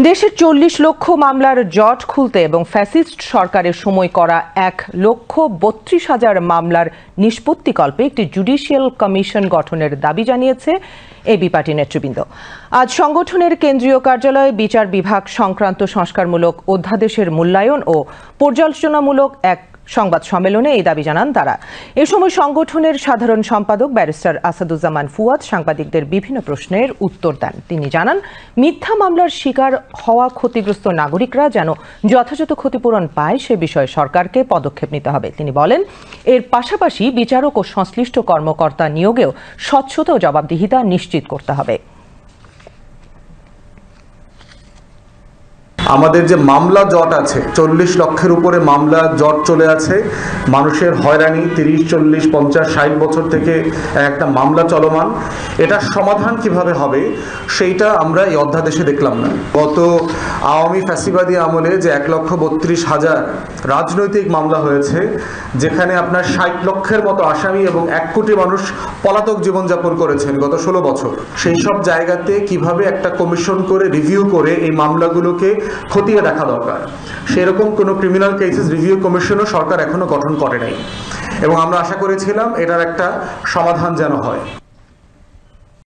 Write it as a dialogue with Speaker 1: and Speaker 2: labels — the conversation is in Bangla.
Speaker 1: দেশের ৪০ লক্ষ মামলার জট খুলতে এবং ফ্যাসিস্ট সরকারের সময় করা ১,৩২,০০০ মামলার নিষ্পত্তিকল্পে একটি জুডিশিয়াল কমিশন গঠনের দাবি জানিয়েছে এবি পার্টি নেতৃবৃন্দ। আজ সংগঠনের কেন্দ্রীয় কার্যালয়ে বিচার বিভাগ সংক্রান্ত সংস্কারমূলক অধ্যাদেশের মূল্যায়ন ও পর্যালোচনামূলক এক সংবাদ সম্মেলনে এই দাবি জানান তারা। এ সময় সংগঠনের সাধারণ সম্পাদক ব্যারিস্টার আসাদুজ্জামান ফুয়াদ সাংবাদিকদের বিভিন্ন প্রশ্নের উত্তর দেন। তিনি জানান, মিথ্যা মামলার শিকার হওয়া ক্ষতিগ্রস্ত নাগরিকরা যেন যথাযথ ক্ষতিপূরণ পায় সে বিষয়ে সরকারকে পদক্ষেপ নিতে হবে। তিনি বলেন, এর পাশাপাশি বিচারক ও সংশ্লিষ্ট কর্মকর্তা নিয়োগেও স্বচ্ছতা ও জবাবদিহিতা নিশ্চিত করতে হবে।
Speaker 2: আমাদের যে মামলা জট আছে, ৪০ লক্ষের উপরে মামলা জট চলে আছে। মানুষের হয়রানি ৩০, ৪০, ৫০, ৬০ বছর থেকে একটা মামলা চলমান। এটার সমাধান কিভাবে হবে সেইটা আমরা এই অধ্যাদেশে দেখলাম না। গত আওয়ামী ফ্যাসিবাদী আমলে যে ১,৩২,০০০ রাজনৈতিক মামলা হয়েছে, যেখানে আপনার ৬০ লক্ষের মতো আসামি এবং ১ কোটি মানুষ পলাতক জীবনযাপন করেছেন গত ১৬ বছর, সেই সব জায়গাতে কিভাবে একটা কমিশন করে রিভিউ করে এই মামলাগুলোকে খতিয়ে দেখা দরকার। সেরকম কোনো ক্রিমিনাল কেসেস রিভিউ কমিশনও সরকার এখনো গঠন করে নাই এবং আমরা আশা করেছিলাম এটার একটা সমাধান যেন হয়।